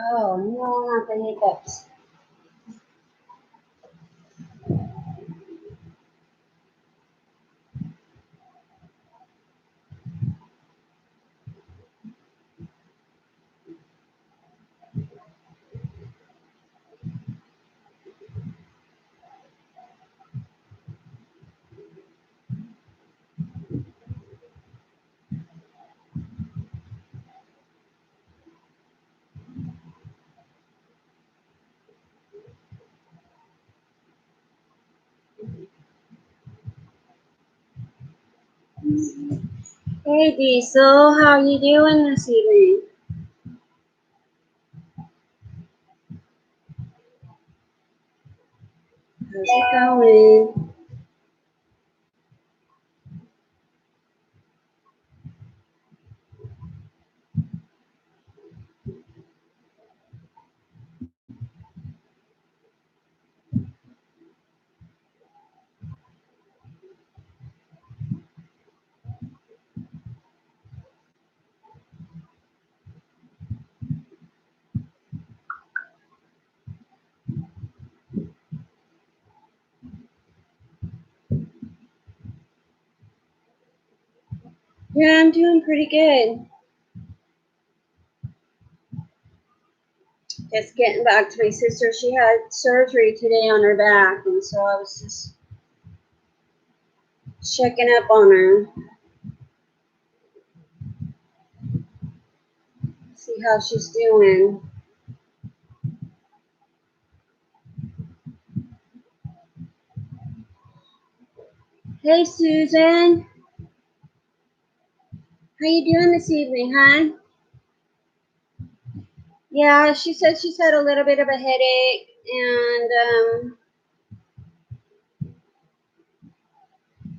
Oh, no, not the hiccups. Hey, Diesel, how you doing this evening? How's it going? Yeah, I'm doing pretty good. Just getting back to my sister. She had surgery today on her back, and so I was just checking up on her. See how she's doing. Hey, Susan. How you doing this evening, hon? Yeah, she said she's had a little bit of a headache, and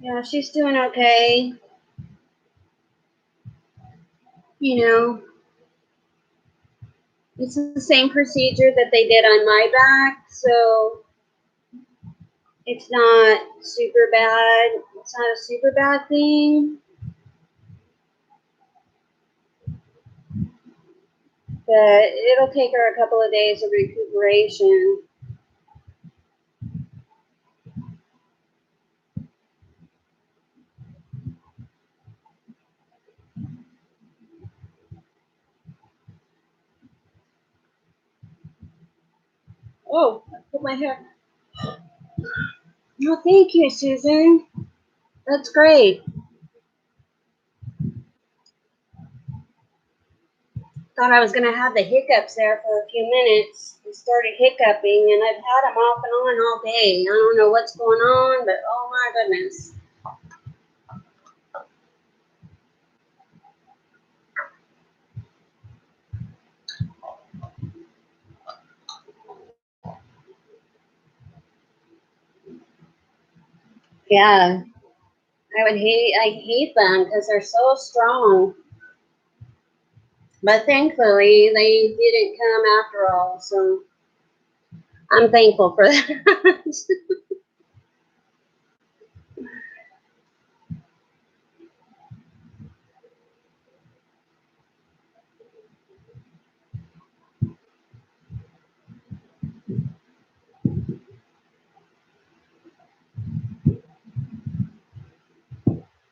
yeah, she's doing okay. You know, it's the same procedure that they did on my back, so it's not super bad. It's not a super bad thing, but it'll take her a couple of days of recuperation. Oh, I put my hair. No, thank you, Susan. That's great. Thought I was going to have the hiccups there for a few minutes. I started hiccuping, and I've had them off and on all day. I don't know what's going on, but oh my goodness. Yeah, I hate them because they're so strong. But thankfully, they didn't come after all, so I'm thankful for that.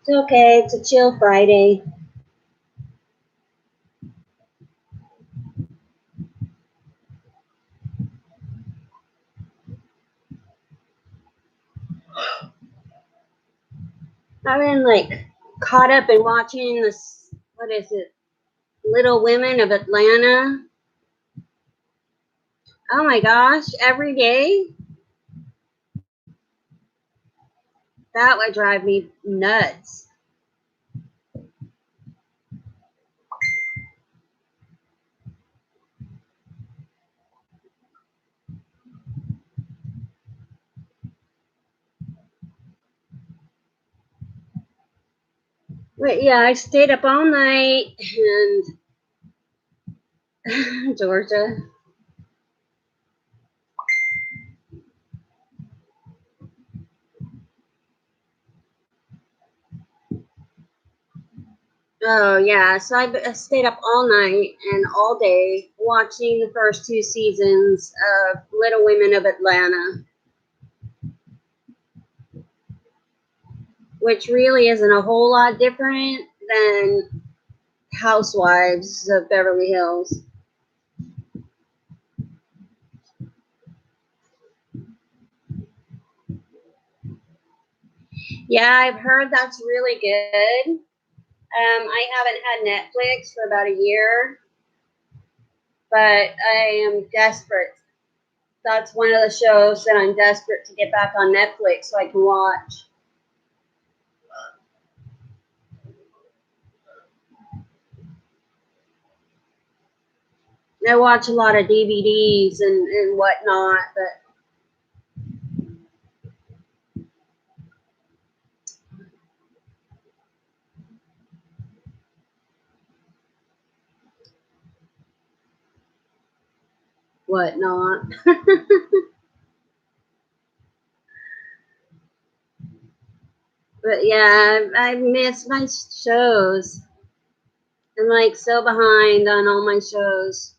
It's okay. It's a chill Friday. I've been like caught up in watching this. What is it? Little Women of Atlanta. Oh my gosh! Every day. That would drive me nuts. But yeah, I stayed up all night and Georgia. Oh yeah, so I stayed up all night and all day watching the first two seasons of Little Women of Atlanta, which really isn't a whole lot different than Housewives of Beverly Hills. Yeah, I've heard that's really good. I haven't had Netflix for about a year, but I am desperate. That's one of the shows that I'm desperate to get back on Netflix so I can watch. I watch a lot of DVDs and whatnot, but whatnot. But yeah, I miss my shows. I'm like so behind on all my shows.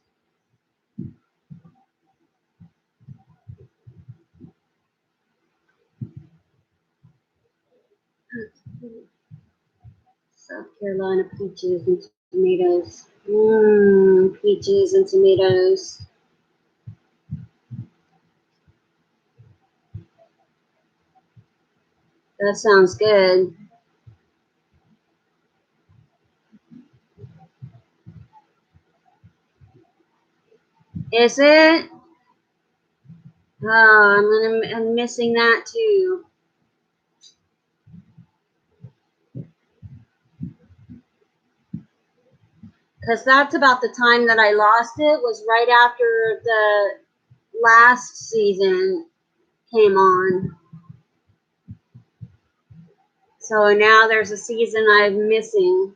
South Carolina peaches and tomatoes. Peaches and tomatoes. That sounds good. Is it? Oh, I'm missing that too. Because that's about the time that I lost it, was right after the last season came on. So now there's a season I'm missing.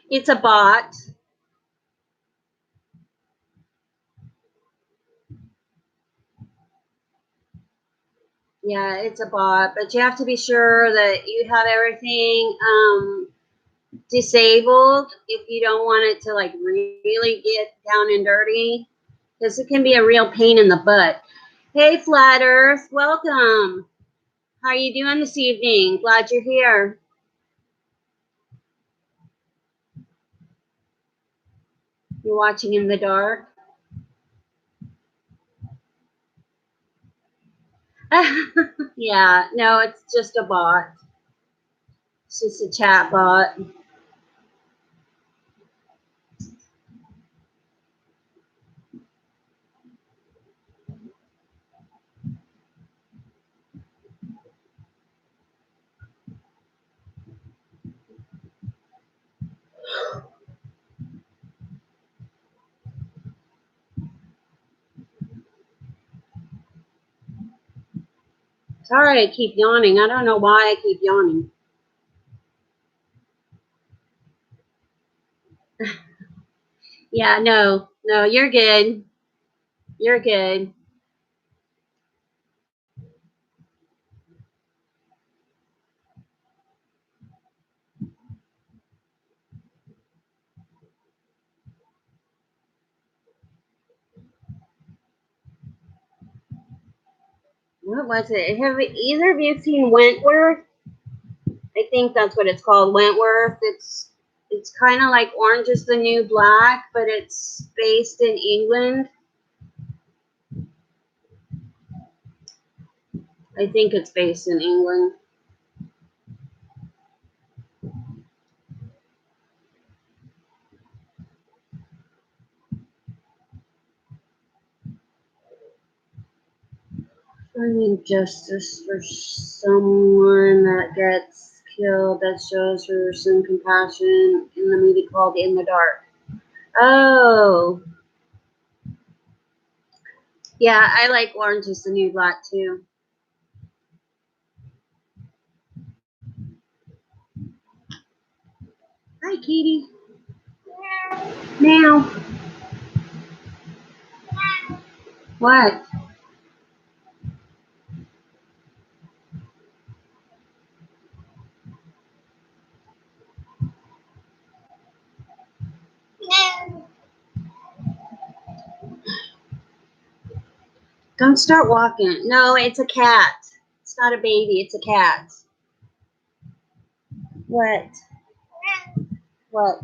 It's a bot. Yeah, it's a bot, but you have to be sure that you have everything disabled if you don't want it to like really get down and dirty, because it can be a real pain in the butt. Hey, Flat Earth, welcome. How are you doing this evening? Glad you're here. You're watching in the dark. Yeah, no, it's just a bot. It's just a chat bot. Sorry, I keep yawning. I don't know why I keep yawning. Yeah, no, you're good. You're good. What was it? Have either of you seen Wentworth? I think that's what it's called, Wentworth. It's kind of like Orange is the New Black, but it's based in England. I think it's based in England. Finding justice for someone that gets killed, that shows her some compassion in the movie called In the Dark. Oh, yeah, I like Orange is the New Black too. Hi, Katie. Now, what? Don't start walking. No, it's a cat. It's not a baby. It's a cat. What? What?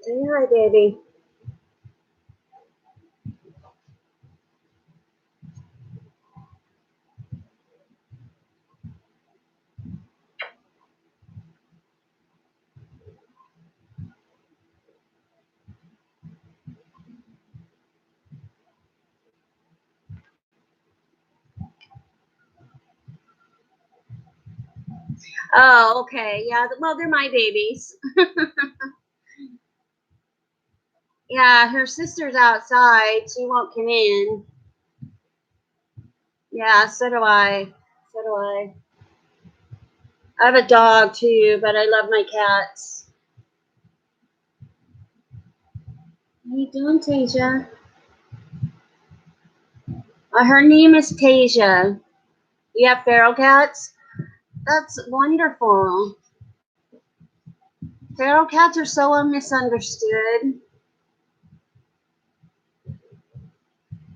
Say hi, baby. Oh, okay. Yeah, well, they're my babies. Yeah, her sister's outside. She won't come in. Yeah, so do I. So do I. I have a dog too, but I love my cats. How you doing, Tasia? Her name is Tasia. You have feral cats? That's wonderful. Feral cats are so misunderstood.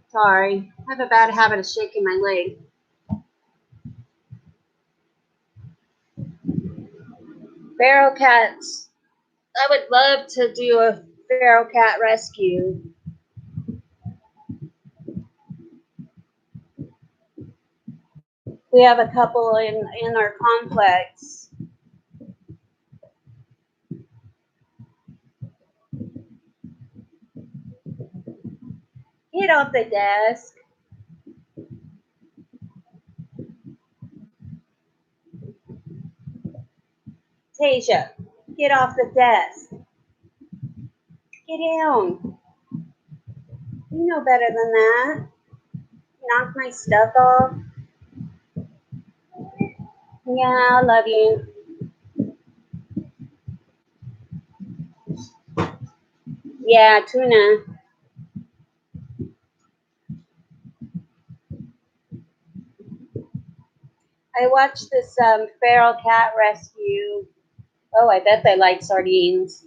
Sorry. I have a bad habit of shaking my leg. Feral cats. I would love to do a feral cat rescue. We have a couple in our complex. Get off the desk. Tasia, get off the desk. Get down. You know better than that. Knock my stuff off. Yeah, I love you. Yeah, tuna. I watched this feral cat rescue. Oh, I bet they like sardines.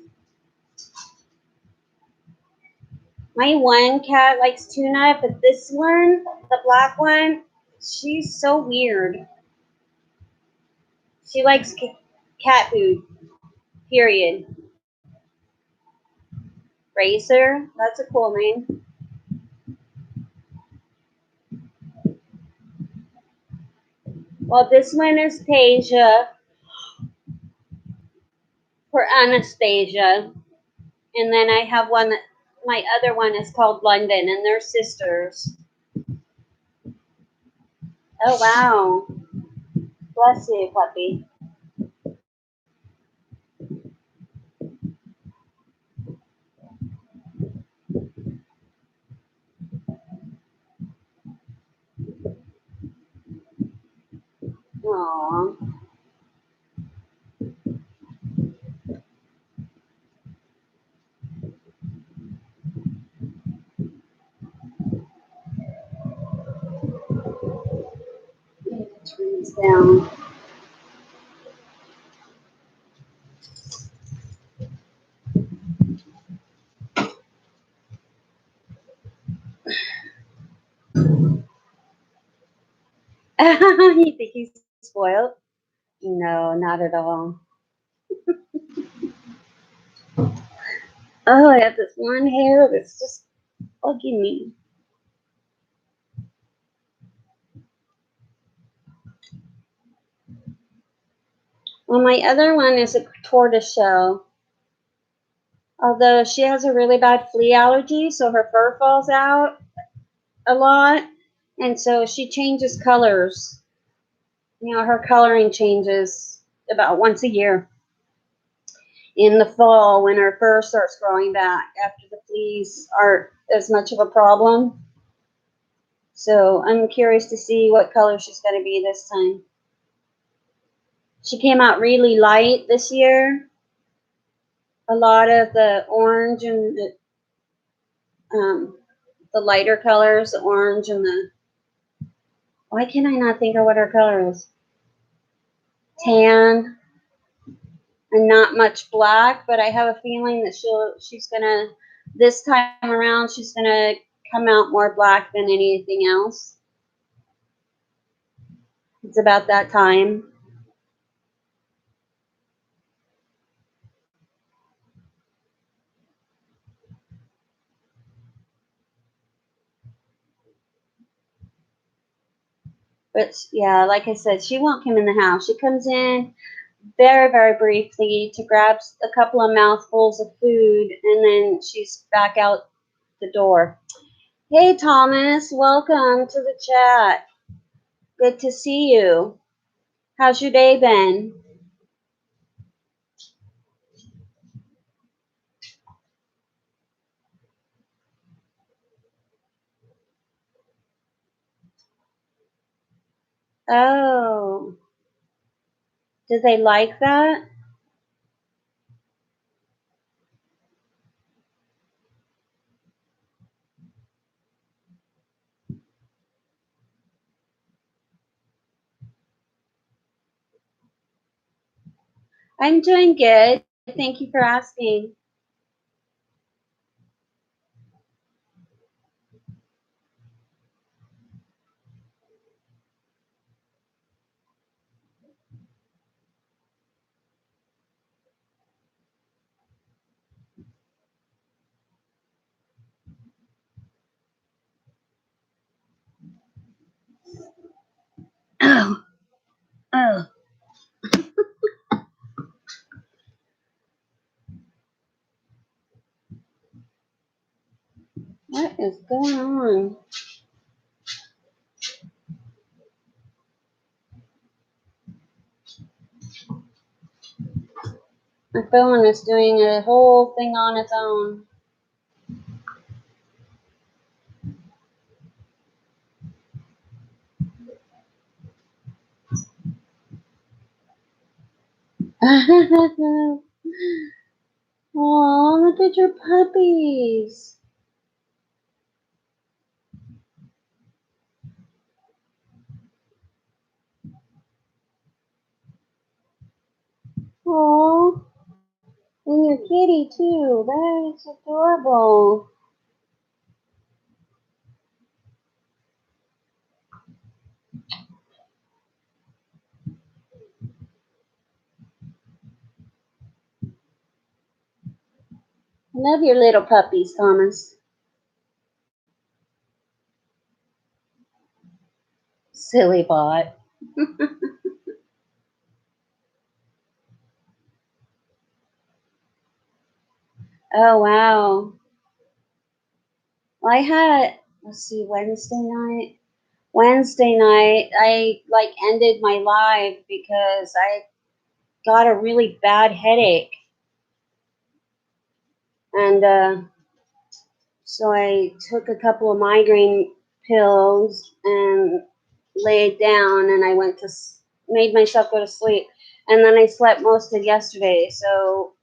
My one cat likes tuna, but this one, the black one, she's so weird. She likes cat food, period. Racer, that's a cool name. Well, this one is Tasia for Anastasia. And then I have one, my other one is called London, and they're sisters. Oh, wow. Bless you, puppy. Aww. Turn this down. You think he's spoiled? No, not at all. Oh, I have this one hair that's just bugging me. Well, my other one is a tortoiseshell. Although she has a really bad flea allergy, so her fur falls out a lot. And so she changes colors. You know, her coloring changes about once a year in the fall when her fur starts growing back after the fleas aren't as much of a problem. So I'm curious to see what color she's going to be this time. She came out really light this year. A lot of the orange and the lighter colors, the orange and the, why can I not think of what her color is? Tan. and not much black, but I have a feeling that she's gonna, this time around, she's gonna come out more black than anything else. It's about that time. But yeah, like I said, she won't come in the house. She comes in very, very briefly to grab a couple of mouthfuls of food, and then she's back out the door. Hey, Thomas, welcome to the chat. Good to see you. How's your day been? Oh, do they like that? I'm doing good. Thank you for asking. Oh, oh. What is going on? My phone is doing a whole thing on its own. Oh, look at your puppies. Oh, and your kitty too. That is adorable. I love your little puppies, Thomas. Silly bot. Oh, wow. Well, I had, let's see, Wednesday night. Wednesday night, I like ended my live because I got a really bad headache. And so I took a couple of migraine pills and laid down, and I made myself go to sleep. And then I slept most of yesterday. So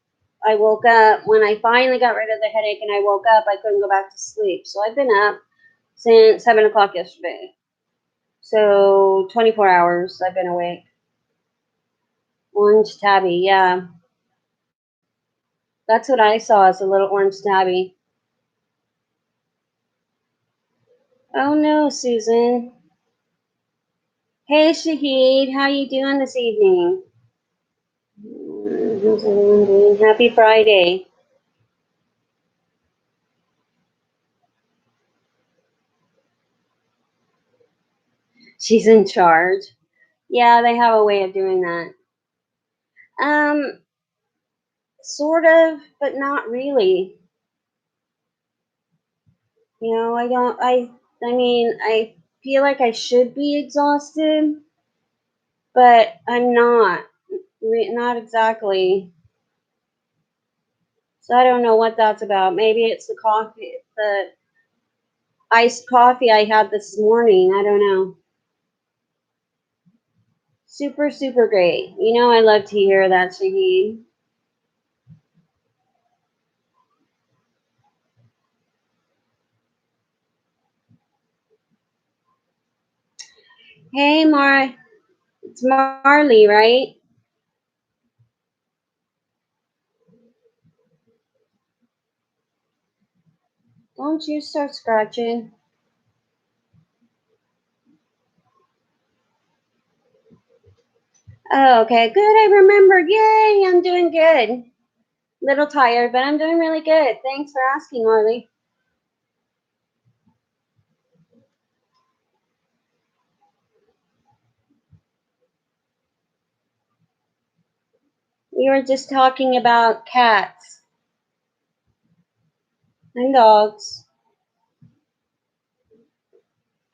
I woke up when I finally got rid of the headache, and I woke up, I couldn't go back to sleep. So I've been up since 7 o'clock yesterday. So 24 hours I've been awake. Orange tabby, yeah. That's what I saw as a little orange tabby. Oh no, Susan. Hey Shahid, how you doing this evening? How's everyone doing? Happy Friday. She's in charge. Yeah, they have a way of doing that. Um, sort of, but not really. You know, I mean, I feel like I should be exhausted, but I'm not. Not exactly. So I don't know what that's about. Maybe it's the coffee, the iced coffee I had this morning. I don't know. Super, super great. You know, I love to hear that, Shahid. Hey, Mar, it's Marley, right? Don't you start scratching. Oh, okay, good. I remembered. Yay, I'm doing good. Little tired, but I'm doing really good. Thanks for asking, Orly. We were just talking about cats and dogs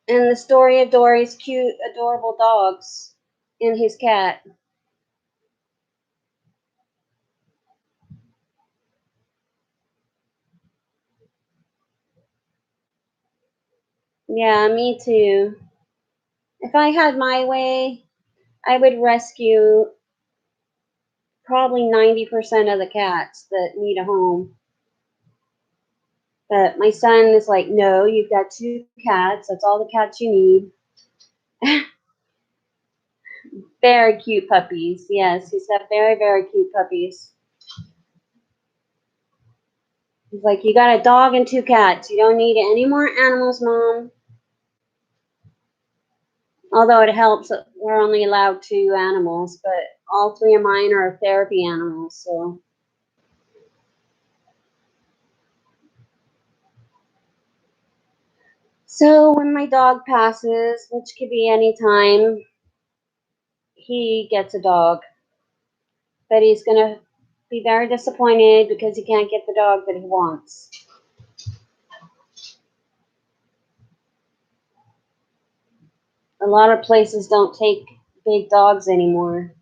and the story of Dory's cute, adorable dogs and his cat. Yeah, me too. If I had my way, I would rescue probably 90% of the cats that need a home. But my son is like, no, you've got 2 cats. That's all the cats you need. Very cute puppies. Yes, he's got very, very cute puppies. He's like, you got a dog and 2 cats. You don't need any more animals, Mom. Although it helps that we're only allowed 2 animals, but all 3 of mine are therapy animals, so. So when my dog passes, which could be any time, he gets a dog. But he's going to be very disappointed because he can't get the dog that he wants. A lot of places don't take big dogs anymore.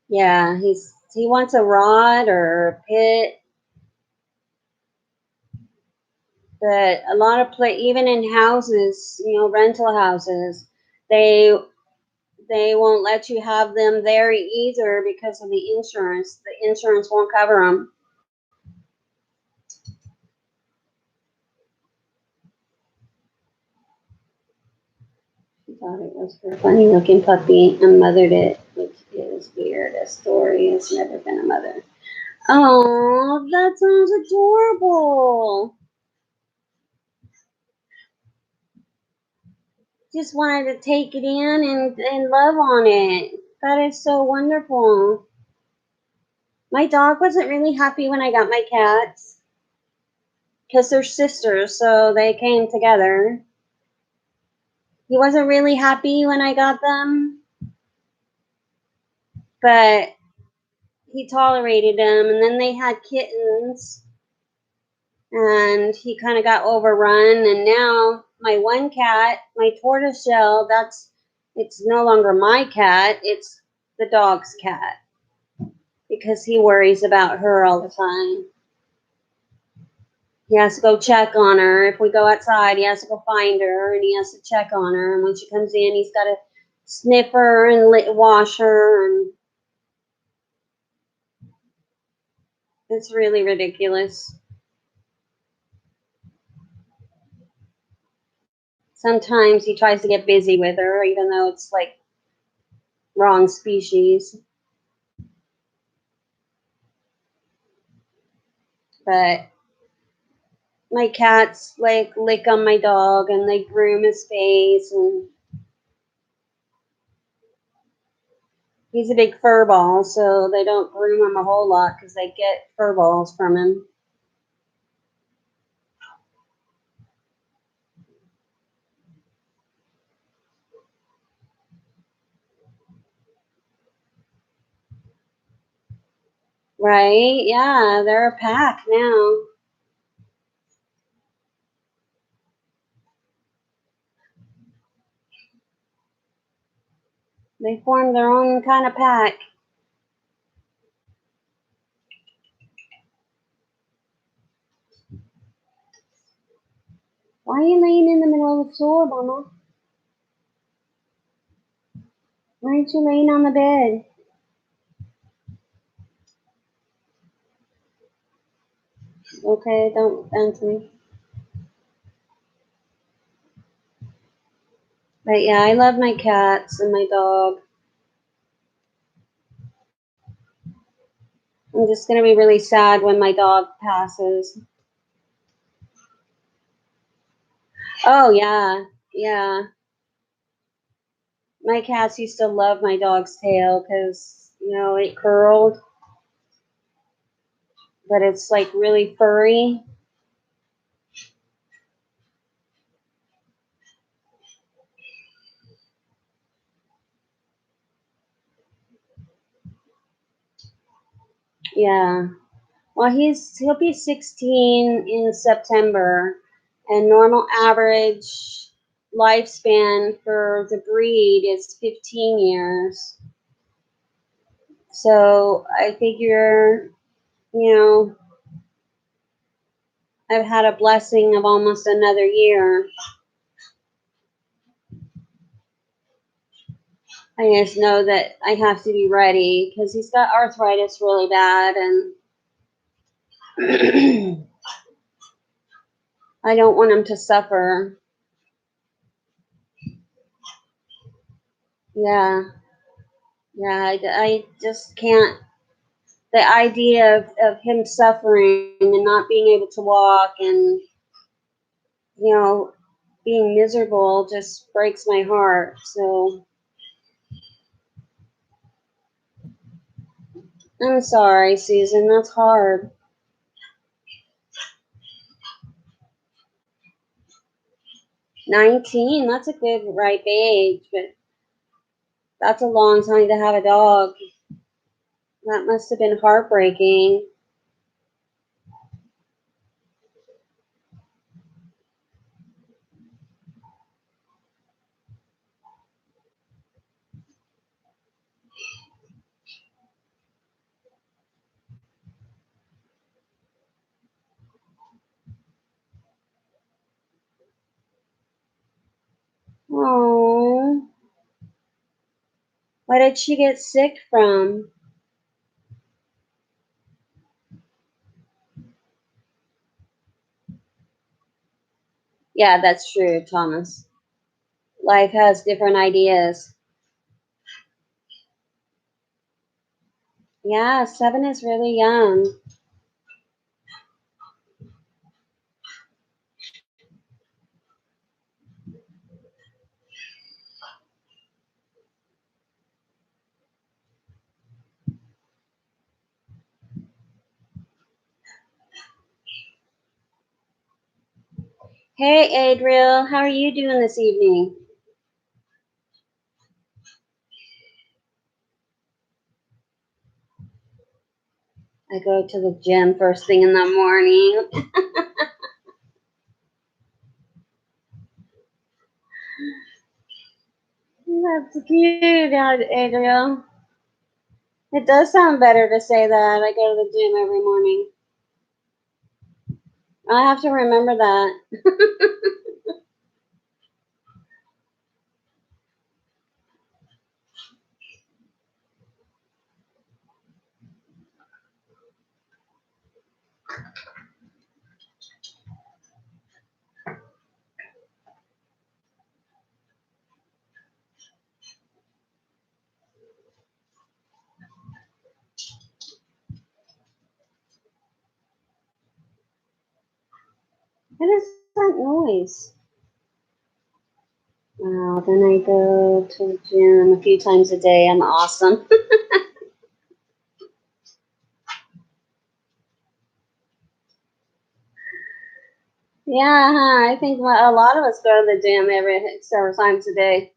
Yeah, he wants a rod or a pit, but a lot of even in houses, rental houses, they won't let you have them there either because of the insurance. The insurance won't cover them. She thought it was her funny looking puppy and mothered it, which is weird. A story has never been a mother. Oh, that sounds adorable. Just wanted to take it in and love on it. That is so wonderful. My dog wasn't really happy when I got my cats because they're sisters, so they came together. He wasn't really happy when I got them, but he tolerated them. And then they had kittens, and he kind of got overrun. And now my one cat, my tortoiseshell, it's no longer my cat, it's the dog's cat because he worries about her all the time. He has to go check on her. If we go outside, he has to go find her and he has to check on her. And when she comes in, he's got to snip her and wash her. And it's really ridiculous. Sometimes he tries to get busy with her, even though it's like wrong species. But my cats like lick on my dog and they groom his face, and he's a big fur ball, so they don't groom him a whole lot because they get fur balls from him. Right? Yeah, they're a pack now. They form their own kind of pack. Why are you laying in the middle of the floor, Mama? Why aren't you laying on the bed? Okay, don't answer me. But yeah, I love my cats and my dog. I'm just going to be really sad when my dog passes. Oh, yeah. Yeah. My cats used to love my dog's tail because, it curled, but it's like really furry. Yeah. Well, he'll be 16 in September, and normal average lifespan for the breed is 15 years. So I figure, you know, I've had a blessing of almost another year. I just know that I have to be ready because he's got arthritis really bad, and I don't want him to suffer. Yeah, yeah, I just can't. The idea of him suffering and not being able to walk and, being miserable just breaks my heart. So I'm sorry, Susan. That's hard. 19, that's a good ripe age, but that's a long time to have a dog. That must have been heartbreaking. Oh, what did she get sick from? Yeah, that's true, Thomas. Life has different ideas. Yeah, 7 is really young. Hey, Adriel, how are you doing this evening? I go to the gym first thing in the morning. That's cute, Adriel. It does sound better to say that. I go to the gym every morning. I have to remember that. What is that noise? Wow, then I go to the gym a few times a day. I'm awesome. Yeah, huh? I think a lot of us go to the gym several times a day.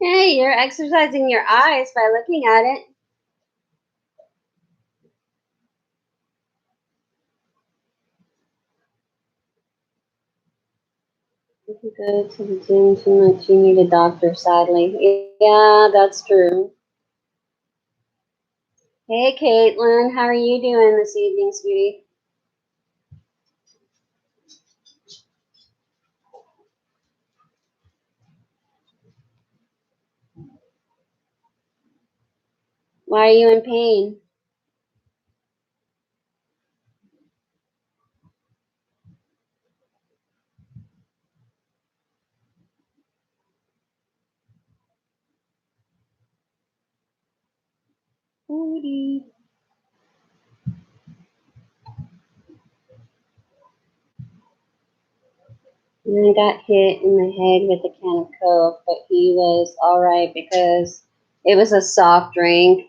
Hey, you're exercising your eyes by looking at it. If you go to the gym too much, you need a doctor, sadly. Yeah, that's true. Hey, Caitlin, how are you doing this evening, sweetie? Why are you in pain? Booty. And I got hit in the head with a can of Coke, but he was all right because it was a soft drink.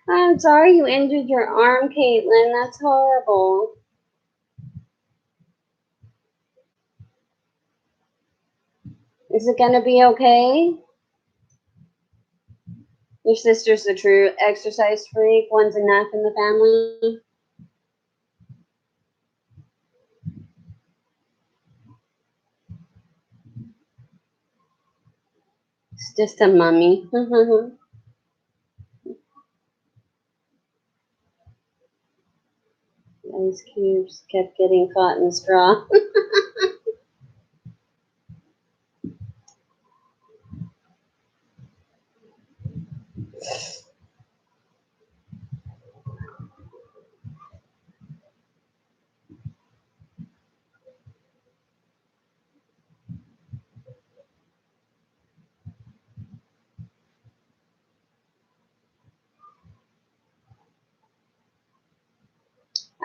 I'm sorry you injured your arm, Caitlin. That's horrible. Is it gonna be okay? Your sister's the true exercise freak. One's enough in the family. It's just a mummy. Ice cubes kept getting caught in the straw.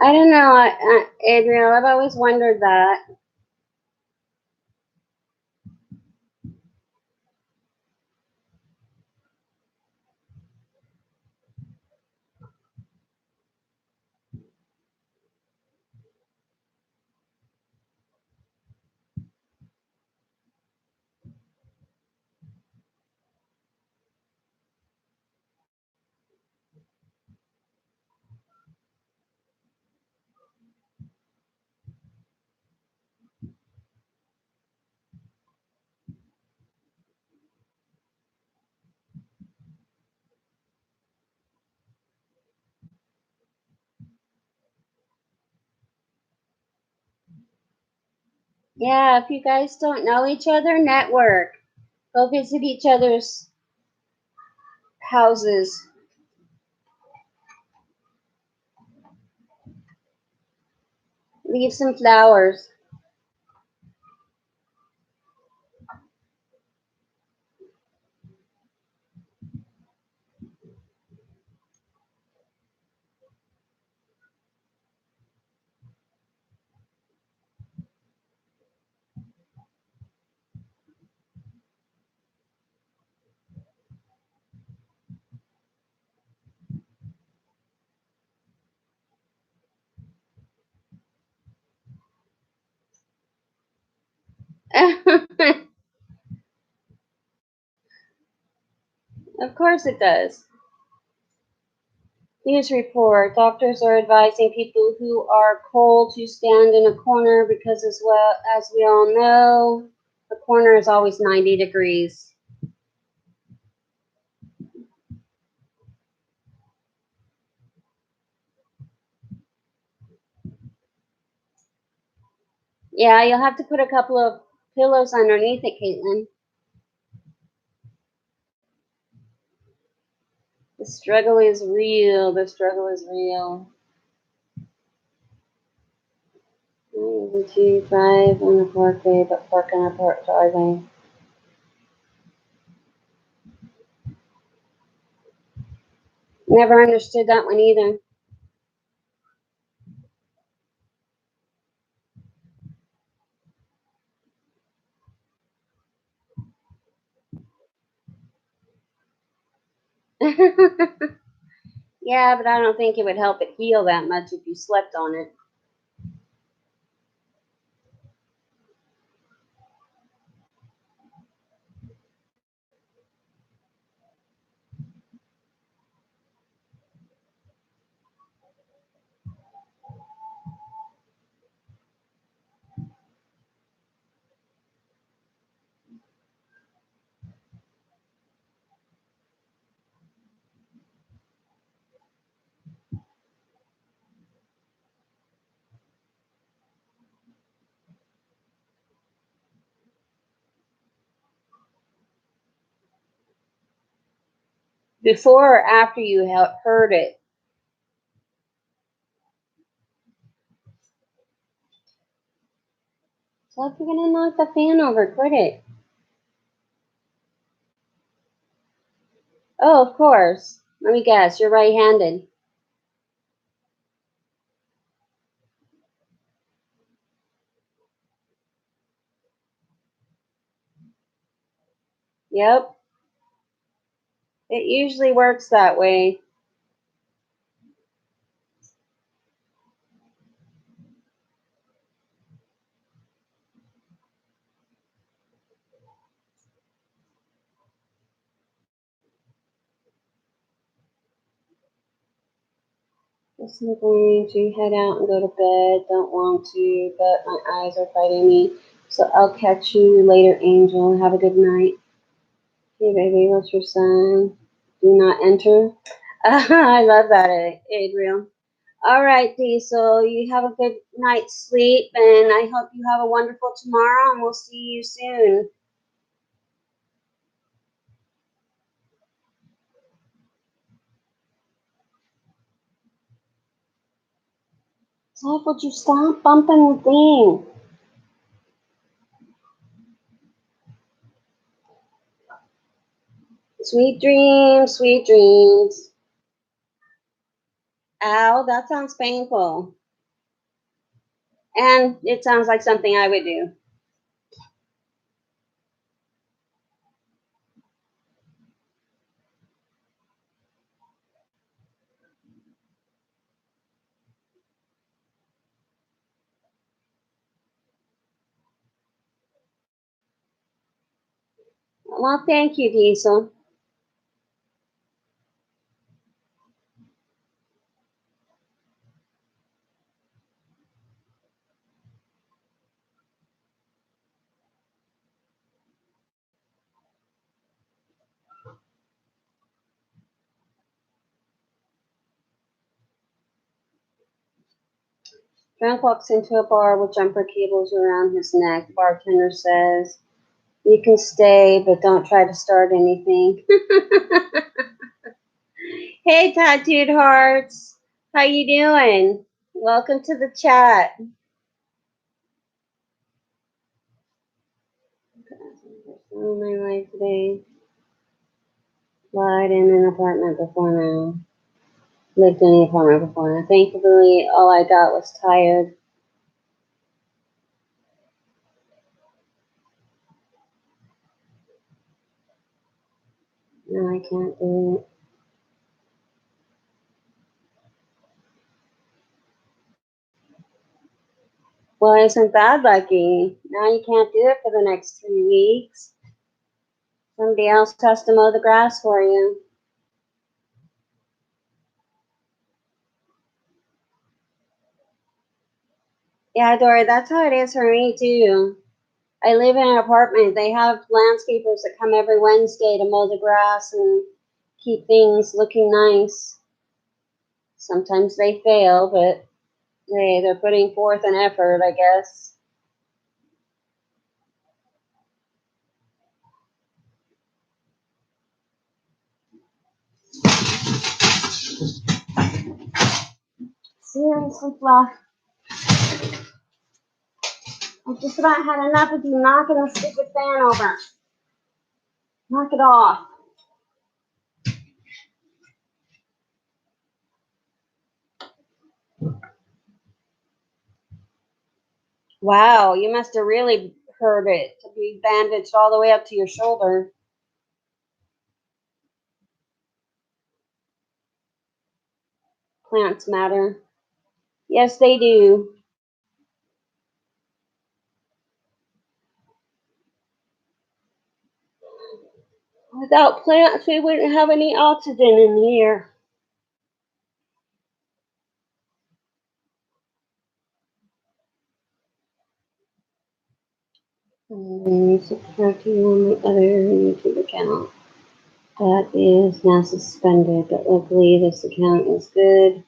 I don't know, Adriel. I've always wondered that. Yeah, if you guys don't know each other, network. Go visit each other's houses. Leave some flowers. Of course it does. News report. Doctors are advising people who are cold to stand in a corner because, as well as we all know, the corner is always 90 degrees. Yeah, you'll have to put a couple of pillows underneath it, Caitlin. The struggle is real. The struggle is real. 5 on a pork day, but pork on a pork driveway. Never understood that one either. Yeah, but I don't think it would help it heal that much if you slept on it. Before or after you heard it? So if you're going to knock the fan over, quit it. Oh, of course. Let me guess, you're right-handed. Yep. It usually works that way. Just going to head out and go to bed. Don't want to, but my eyes are fighting me. So I'll catch you later, Angel. Have a good night. Hey, baby, what's your sign? Do not enter. I love that, Adriel. All right, Diesel, you have a good night's sleep, and I hope you have a wonderful tomorrow, and we'll see you soon. Zach, would you stop bumping the thing? Sweet dreams, sweet dreams. Ow, that sounds painful. And it sounds like something I would do. Well, thank you, Diesel. Frank walks into a bar with jumper cables around his neck. The bartender says, "You can stay, but don't try to start anything." Hey, tattooed hearts. How you doing? Welcome to the chat. Oh, my life today. Lied in an apartment before now. Lived in an apartment before now. Thankfully, all I got was tired. No, I can't do it. Well, isn't that lucky? Now you can't do it for the next 3 weeks. Somebody else has to mow the grass for you. Yeah, Dory, that's how it is for me too. I live in an apartment. They have landscapers that come every Wednesday to mow the grass and keep things looking nice. Sometimes they fail, but they're putting forth an effort, I guess. Seriously, Fluff. I've just about had enough of you knocking the stupid fan over. Knock it off. Wow, you must have really hurt it to be bandaged all the way up to your shoulder. Plants matter. Yes, they do. Without plants, we wouldn't have any oxygen in the air. And subscribe to you on my other YouTube account. That is now suspended, but luckily this account is good.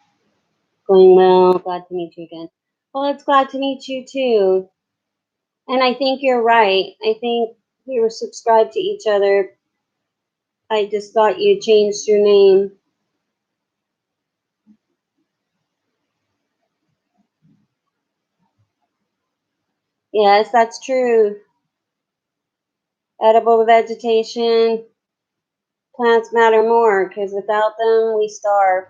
Going well. Glad to meet you again. Well, it's glad to meet you too. And I think you're right. I think we were subscribed to each other I just thought you changed your name. Yes, that's true. Edible vegetation, plants matter more because without them, we starve.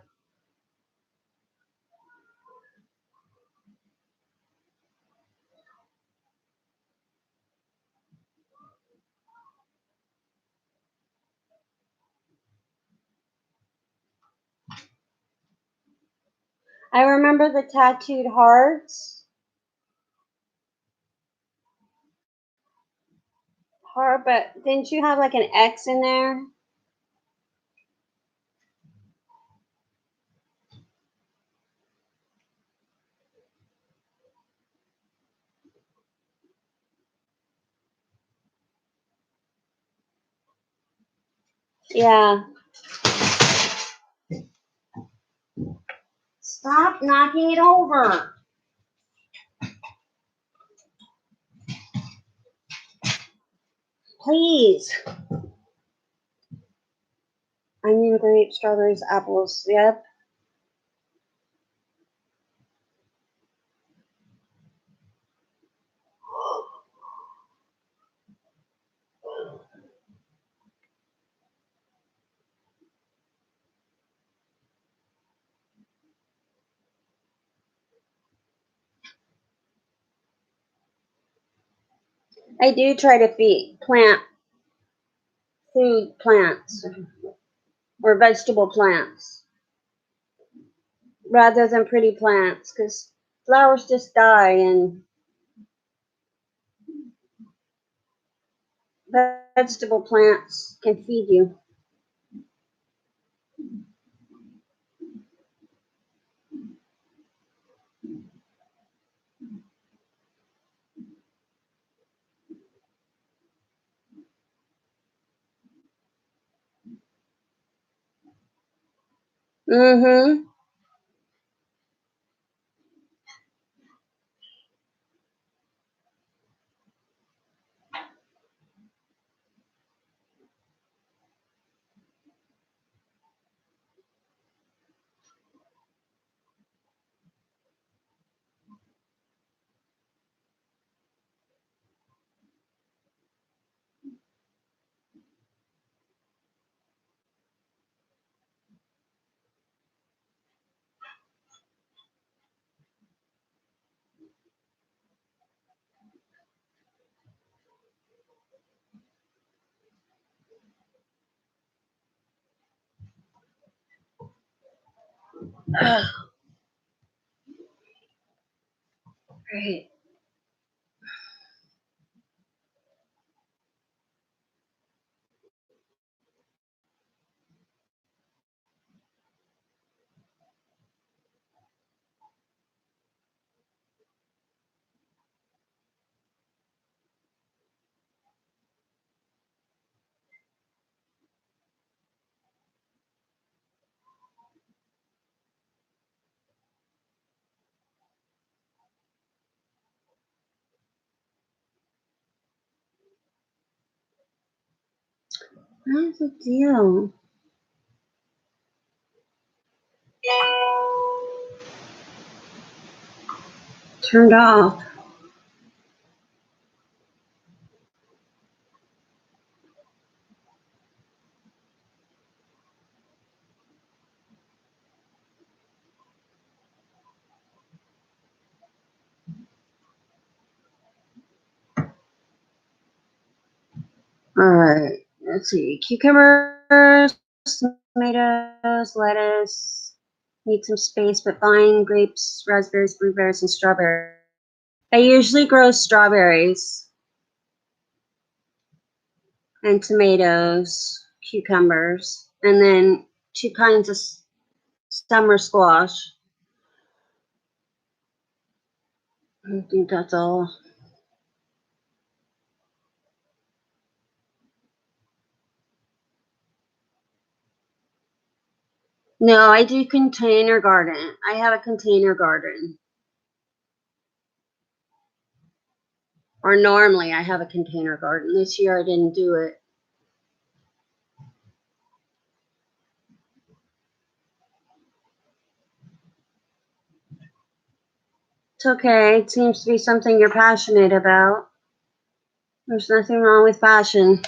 I remember the tattooed hearts. Heart, but didn't you have like an X in there? Yeah. Stop knocking it over. Please. Onion, grape, strawberries, apples. Yep. I do try to plant food plants or vegetable plants rather than pretty plants because flowers just die and vegetable plants can feed you. Mm-hmm. Great. What's the deal? Turned off. All right. Let's see. Cucumbers, tomatoes, lettuce. Need some space, but vine, grapes, raspberries, blueberries, and strawberries. I usually grow strawberries and tomatoes, cucumbers, and then two kinds of summer squash. I think that's all. No, I do container garden. I have a container garden. Or normally I have a container garden. This year I didn't do it. okay. It seems to be something you're passionate about. There's nothing wrong with passion.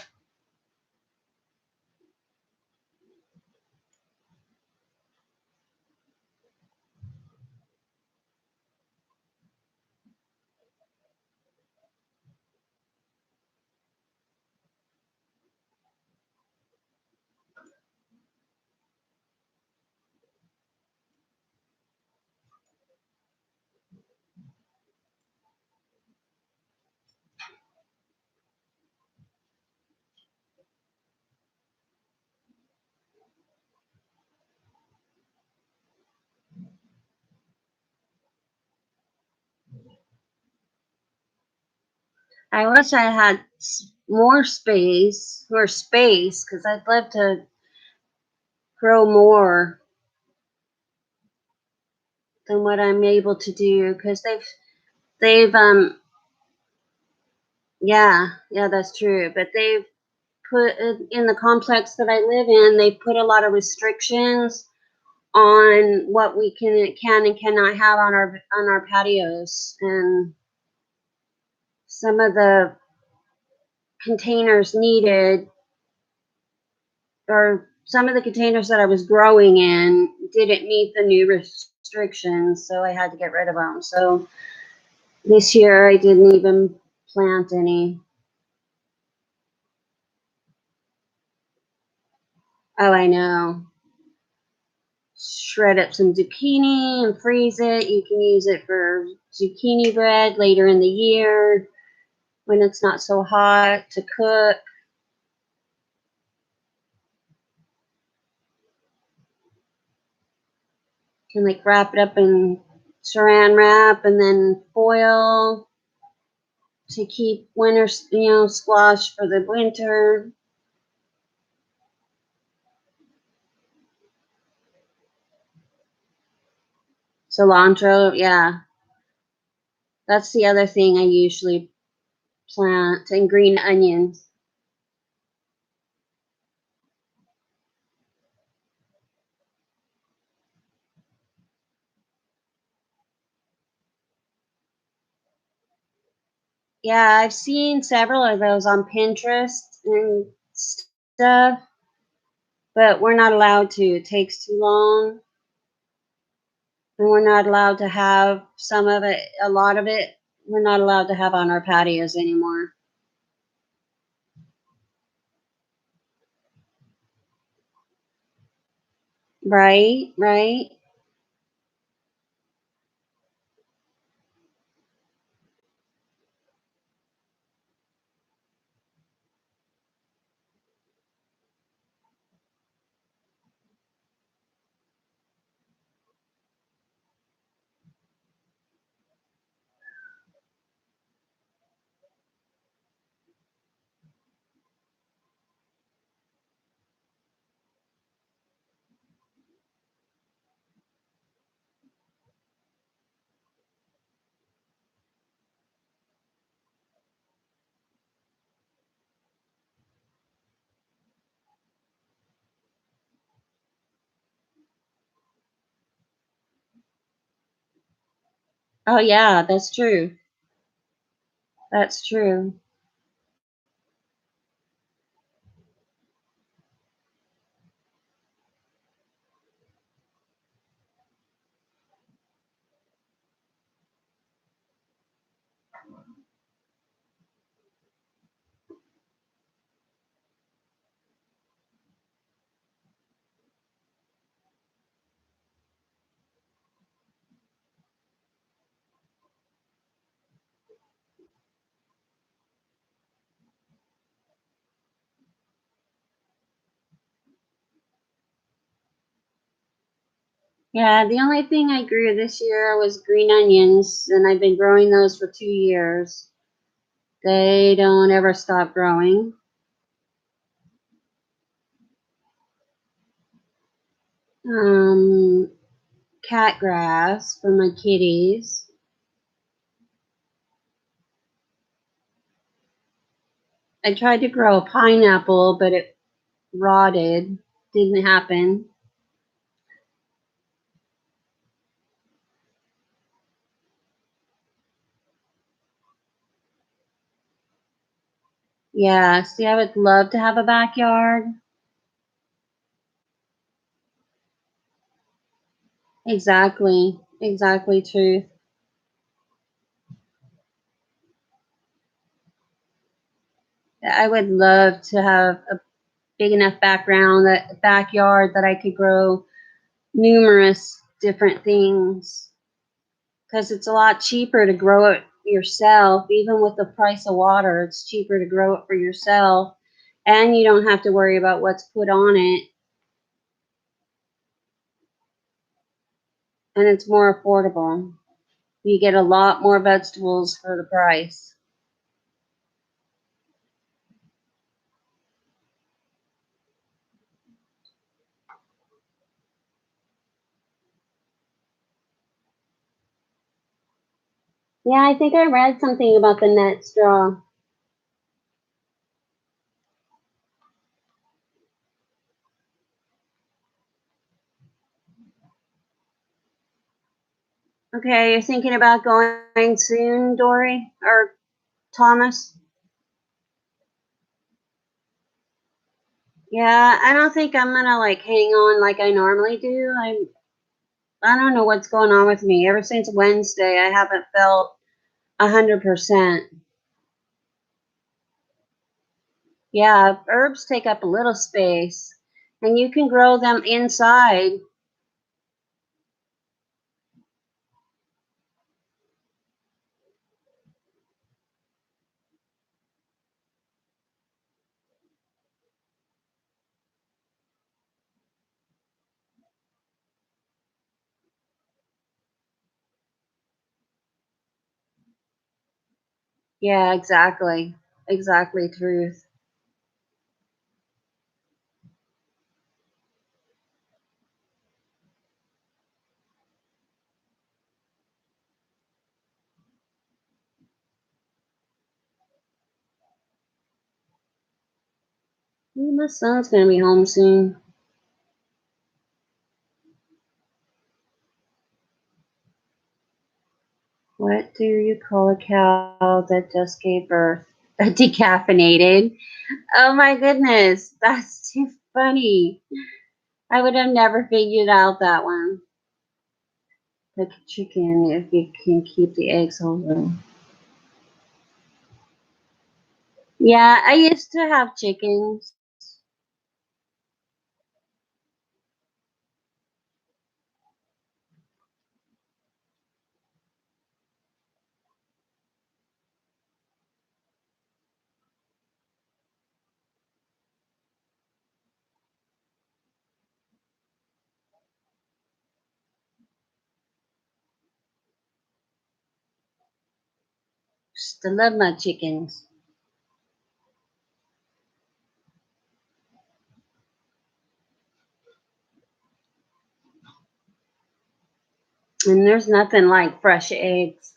I wish I had more space because I'd love to grow more than what I'm able to do because they've yeah, that's true, but they've put in the complex that I live in, they put a lot of restrictions on what we can and cannot have on our patios, and some of the containers needed, or some of the containers that I was growing in didn't meet the new restrictions, so I had to get rid of them. So this year I didn't even plant any. Oh, I know. Shred up some zucchini and freeze it. You can use it for zucchini bread later in the year when it's not so hot to cook. You can like wrap it up in saran wrap and then foil to keep winter, squash for the winter. Cilantro, yeah. That's the other thing I usually plant, and green onions. Yeah, I've seen several of those on Pinterest and stuff, but we're not allowed to. It takes too long, and we're not allowed to have some of it, a lot of it, we're not allowed to have on our patios anymore. Right, right. Oh, yeah, that's true. That's true. Yeah, the only thing I grew this year was green onions, and I've been growing those for 2 years. They don't ever stop growing. Um, Cat grass for my kitties. I tried to grow a pineapple, but it rotted. Didn't happen. Yeah, see, I would love to have a backyard. Exactly. Exactly, truth. I would love to have a big enough background, that backyard that I could grow numerous different things because it's a lot cheaper to grow it yourself. Even with the price of water, it's cheaper to grow it for yourself, and you don't have to worry about what's put on it, and it's more affordable. You get a lot more vegetables for the price. Yeah, I think I read something about the net straw. Okay, you're thinking about going soon, Dory or Thomas? Yeah, I don't think I'm gonna like hang on like I normally do. I don't know what's going on with me. Ever since Wednesday, I haven't felt 100%. Yeah, herbs take up a little space, and you can grow them inside. Yeah, exactly. Exactly, truth. My son's gonna be home soon. What do you call a cow that just gave birth? Decaffeinated. Oh my goodness, that's too funny. I would have never figured out that one. Like a chicken, if you can keep the eggs whole. Yeah, I used to have chickens. Still love my chickens. And there's nothing like fresh eggs.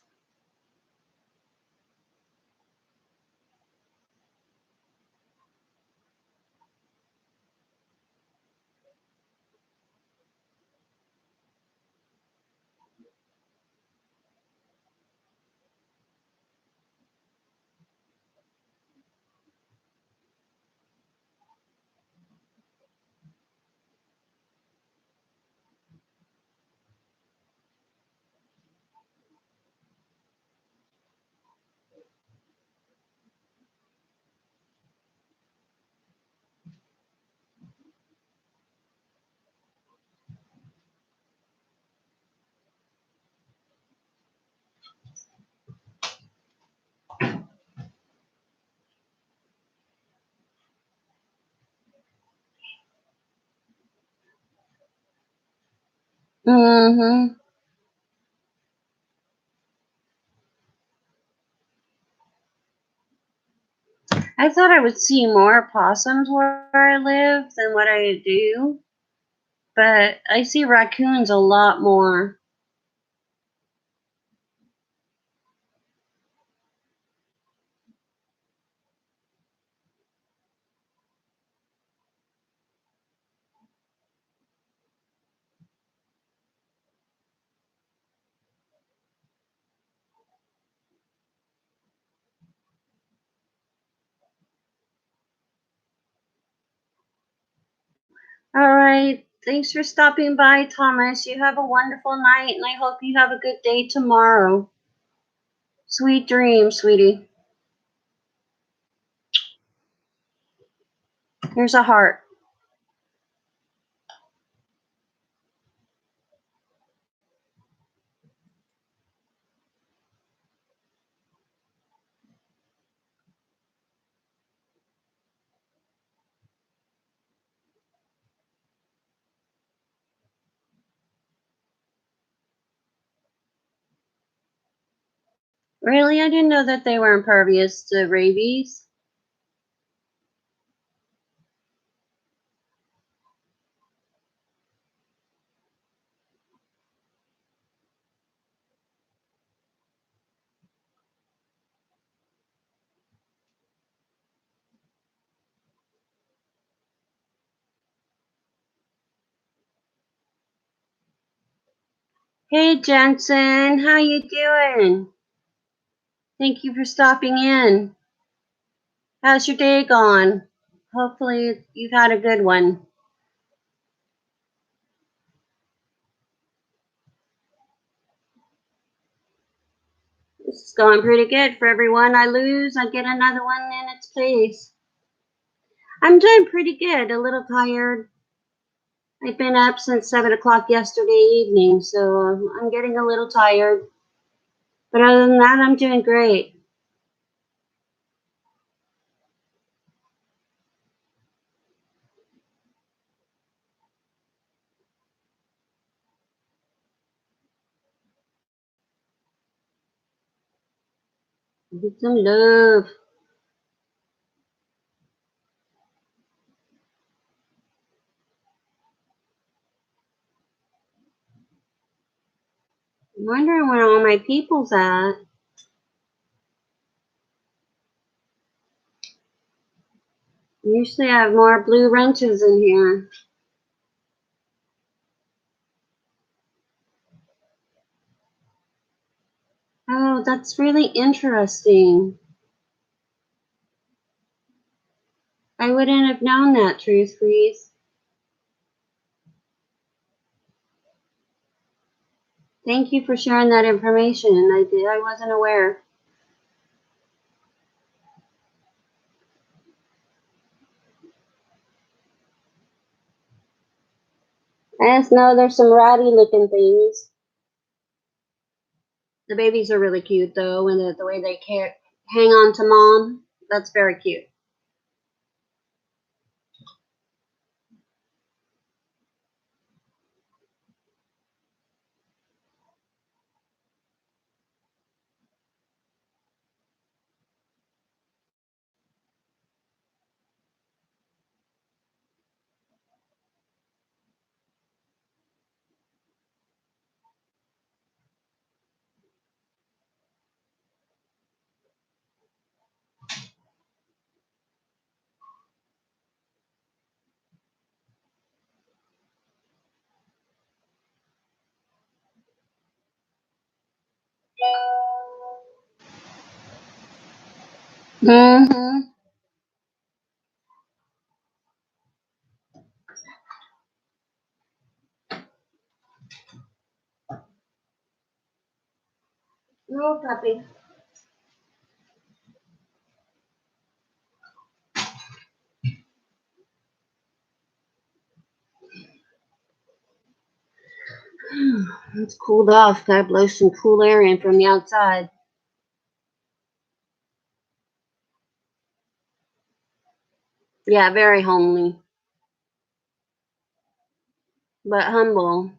Mm-hmm. I thought I would see more possums where I live than what I do, but I see raccoons a lot more. All right. Thanks for stopping by, Thomas. You have a wonderful night, and I hope you have a good day tomorrow. Sweet dreams, sweetie. Here's a heart. Really? I didn't know that they were impervious to rabies. Hey, Jensen. How you doing? Thank you for stopping in. How's your day gone? Hopefully you've had a good one. This is going pretty good. For every one I lose, I get another one in its place. I'm doing pretty good. A little tired. I've been up since 7 o'clock yesterday evening, so I'm getting a little tired. But other than that, I'm doing great. Get some love. I'm wondering where all my people's at. Usually I have more blue wrenches in here. Oh, that's really interesting. I wouldn't have known that, Truth Freeze. Thank you for sharing that information. I wasn't aware. I just know there's some ratty looking things. The babies are really cute though, and the way they hang on to mom, that's very cute. Mm-hmm. No puppy. It's cooled off. Gotta blow some cool air in from the outside. Yeah, very homely, but humble.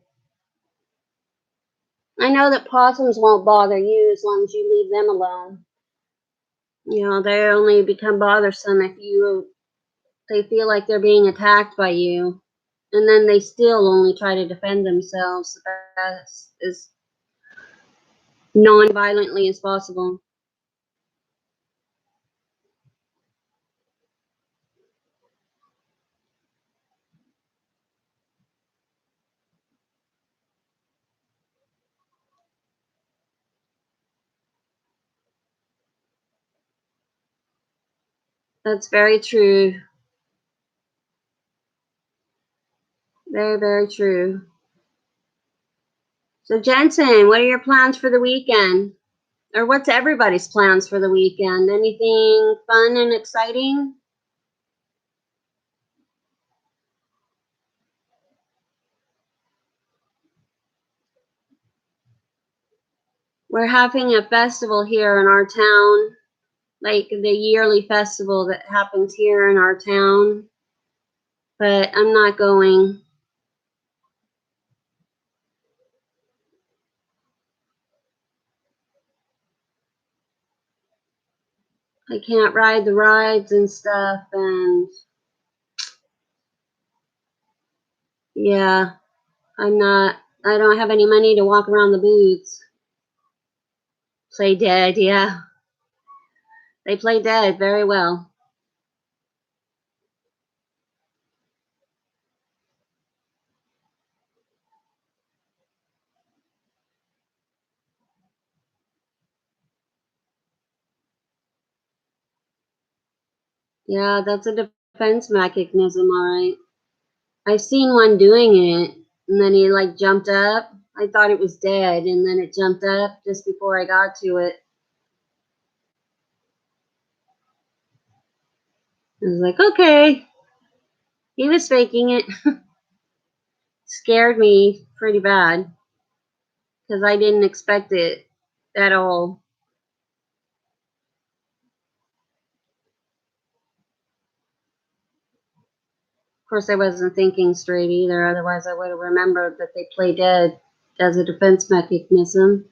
I know that possums won't bother you as long as you leave them alone. You know, they only become bothersome if they feel like they're being attacked by you, and then they still only try to defend themselves as non-violently as possible. That's very true. Very, very true. So Jensen, what are your plans for the weekend? Or what's everybody's plans for the weekend? Anything fun and exciting? We're having a festival here in our town, like the yearly festival that happens here in our town, but I'm not going. I can't ride the rides and stuff, and yeah, I don't have any money to walk around the booths. Play dead, yeah. They play dead very well. Yeah, that's a defense mechanism, all right. I've seen one doing it, and then he like jumped up. I thought it was dead, and then it jumped up just before I got to it. I was like, okay. He was faking it. Scared me pretty bad because I didn't expect it at all. Of course, I wasn't thinking straight either. Otherwise, I would have remembered that they play dead as a defense mechanism.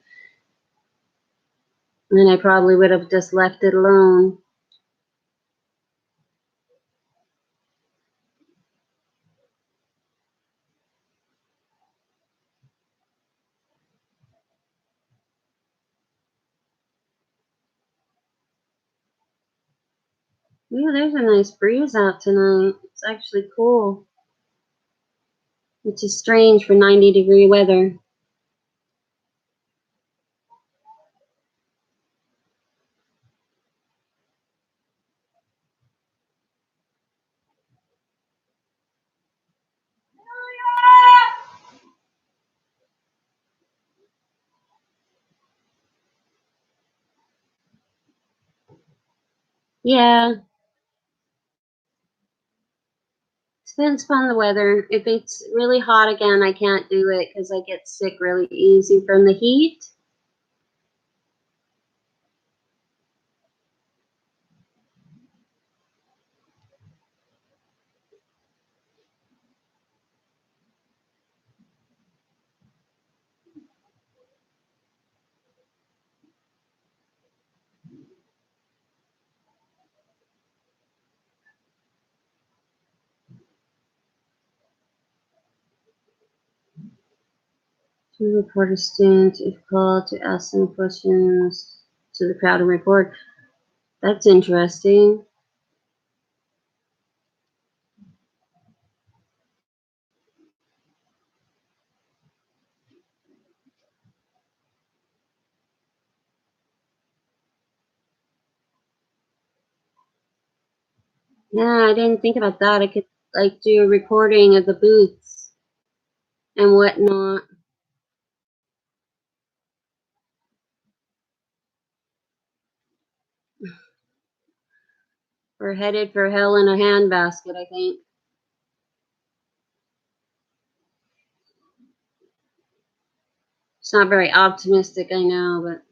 And I probably would have just left it alone. Yeah, there's a nice breeze out tonight. It's actually cool, which is strange for 90-degree weather. Yeah, depends upon the weather. If it's really hot again, I can't do it because I get sick really easy from the heat. To report a student if called to ask some questions to the crowd and report. That's interesting. Yeah, I didn't think about that. I could like do a recording of the booths and whatnot. We're headed for hell in a handbasket, I think. It's not very optimistic, I know, but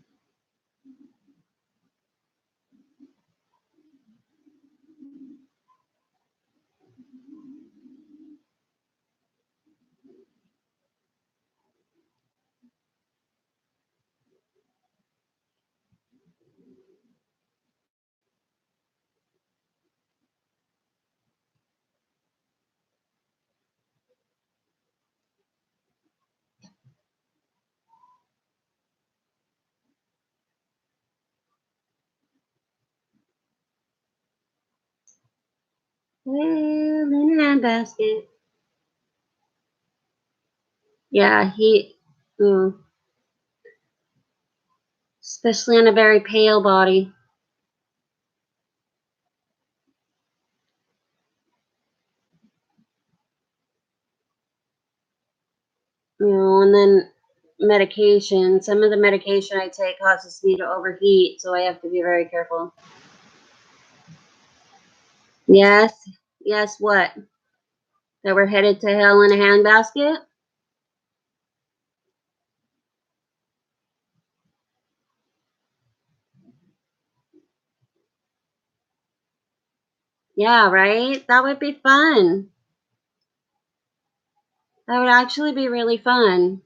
hell in a handbasket. Yeah, especially on a very pale body. And then medication. Some of the medication I take causes me to overheat, so I have to be very careful. Yes, yes, what? That we're headed to hell in a handbasket? Yeah, right? That would be fun. That would actually be really fun.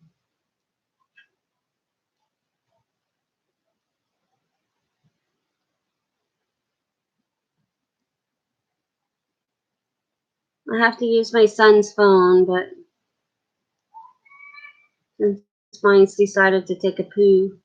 I have to use my son's phone, but since mine's decided to take a poo.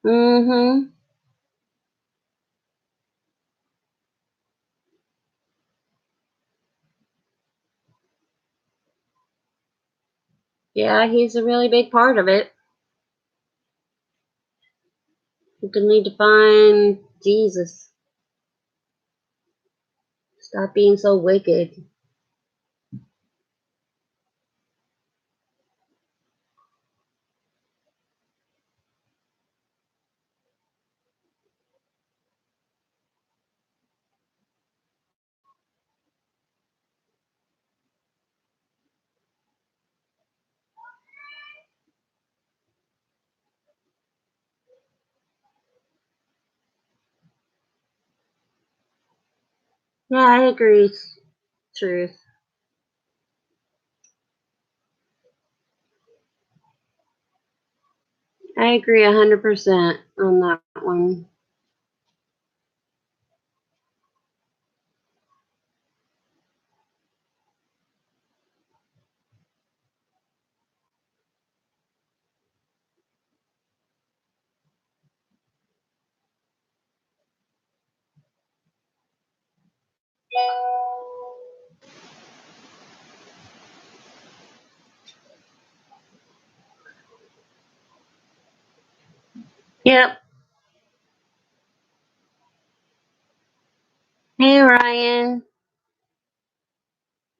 Mm-hmm. Yeah, he's a really big part of it. You can need to find Jesus. Stop being so wicked. Yeah, I agree. Truth. I agree 100% on that one. Yep. Hey, Ryan.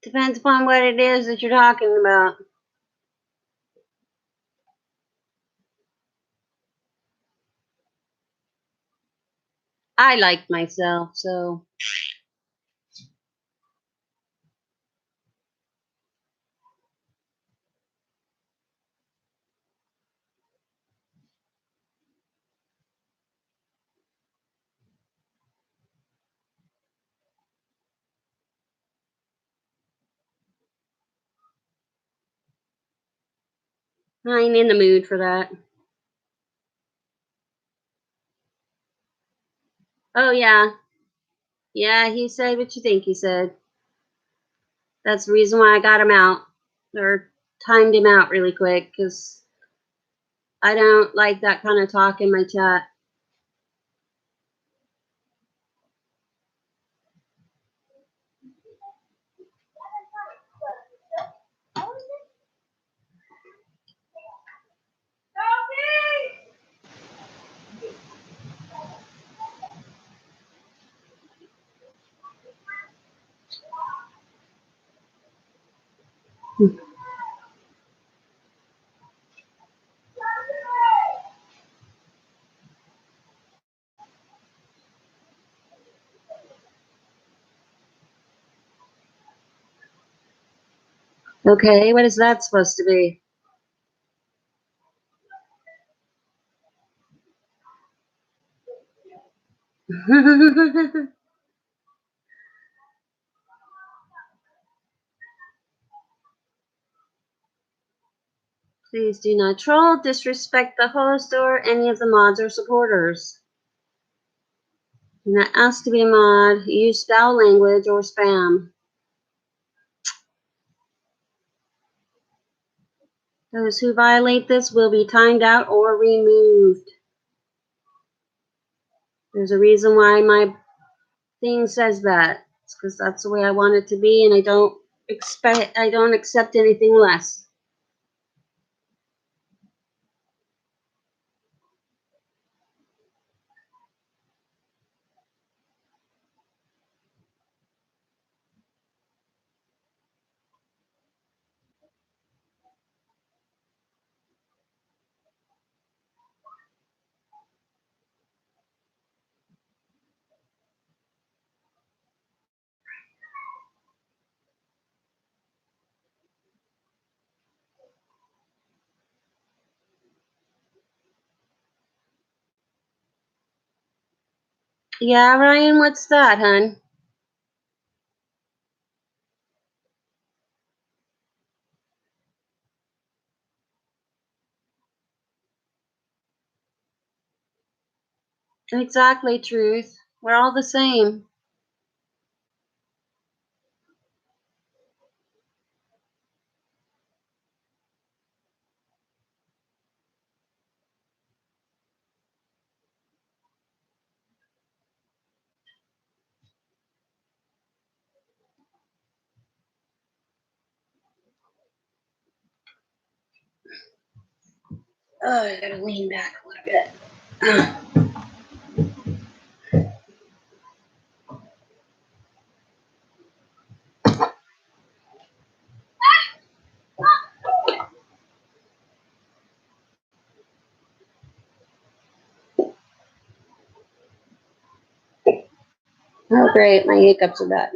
Depends upon what it is that you're talking about. I like myself, so I ain't in the mood for that. Oh, yeah. Yeah, he said what you think he said. That's the reason why I got him out, or timed him out really quick, because I don't like that kind of talk in my chat. Okay, what is that supposed to be? Please do not troll, disrespect the host, or any of the mods or supporters. Do not ask to be a mod, use foul language, or spam. Those who violate this will be timed out or removed. There's a reason why my thing says that. It's because that's the way I want it to be, and I don't accept anything less. Yeah, Ryan, what's that, hun? Exactly, Truth. We're all the same. Oh, I gotta lean back a little bit. Oh, great. My hiccups are back.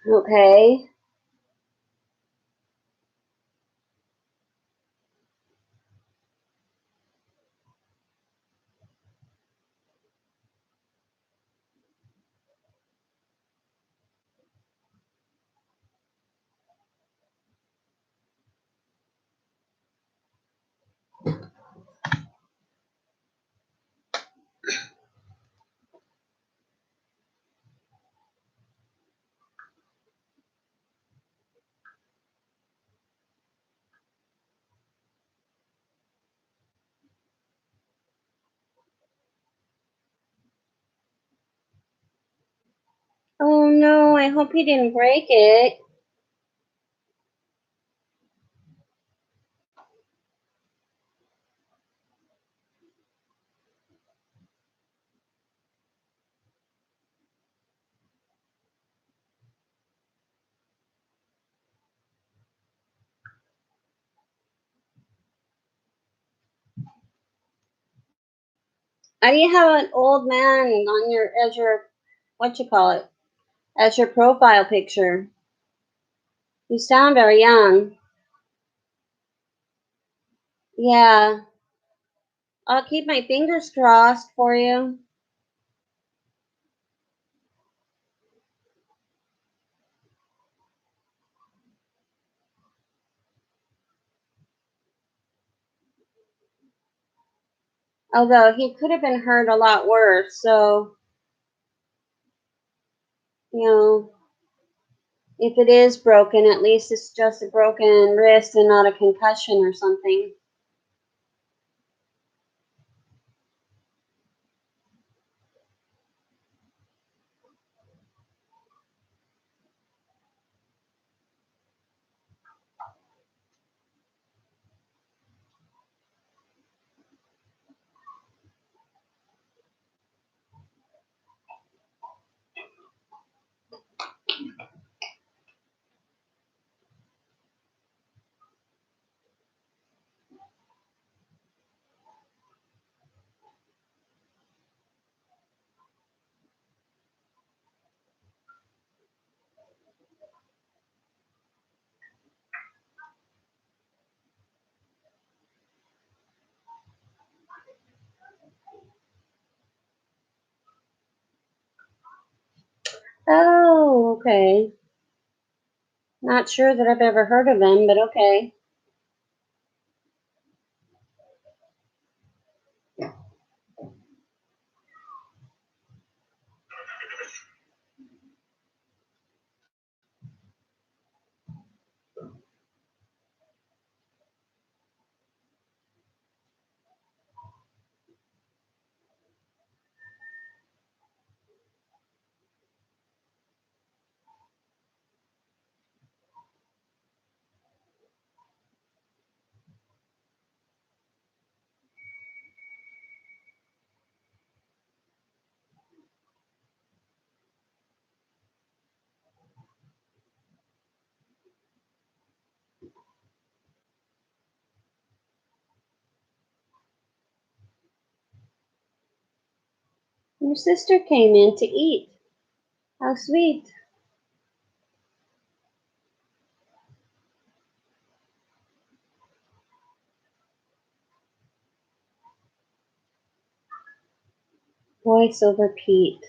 Okay. Oh no, I hope he didn't break it. Why do you have an old man on your what you call it, as your profile picture? You sound very young. Yeah, I'll keep my fingers crossed for you. Although he could have been hurt a lot worse, so, you know, if it is broken, at least it's just a broken wrist and not a concussion or something. Oh, okay. Not sure that I've ever heard of them, but okay. Your sister came in to eat. How sweet. Voice over Pete.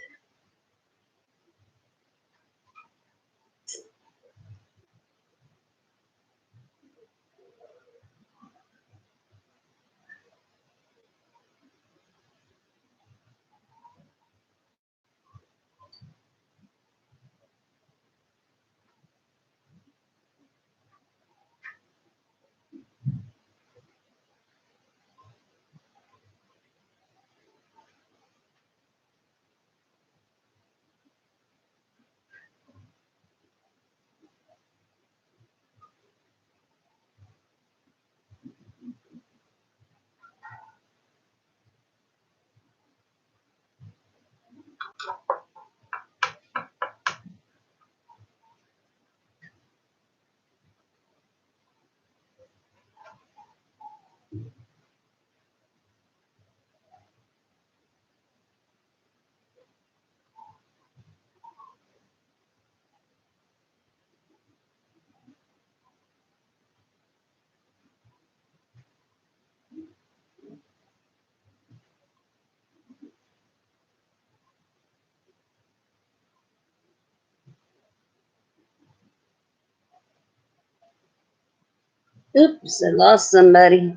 Oops, I lost somebody.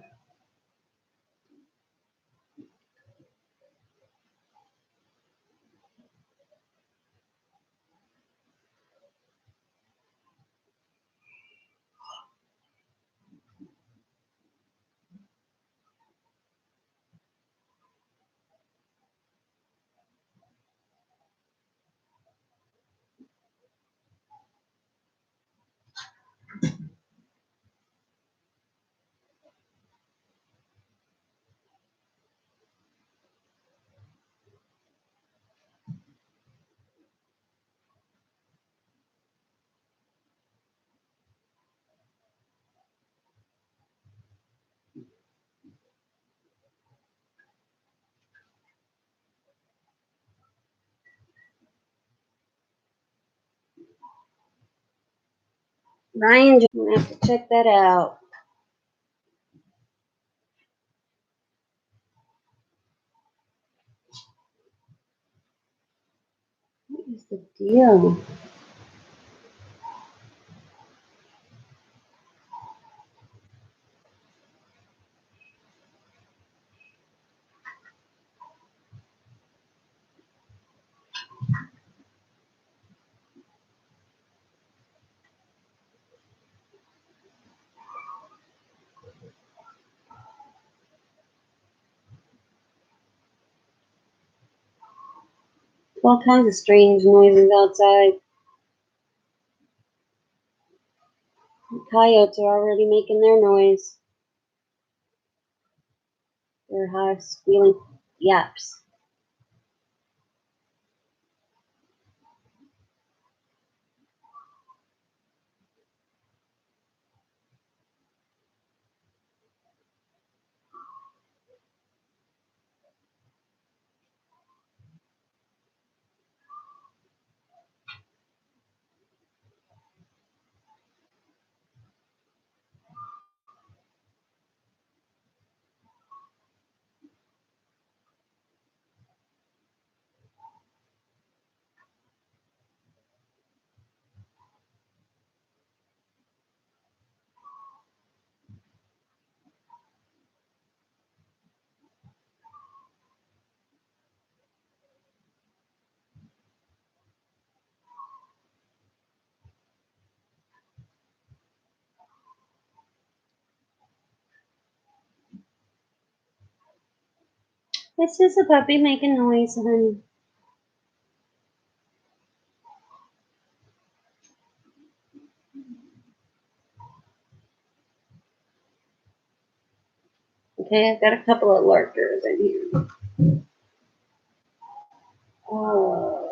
Ryan, I'm gonna have to check that out. What is the deal? All kinds of strange noises outside. The coyotes are already making their noise. Their high squealing yaps. It's just a puppy making noise, honey. Okay, I've got a couple of lurkers in here. Oh.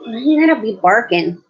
You gotta be barking.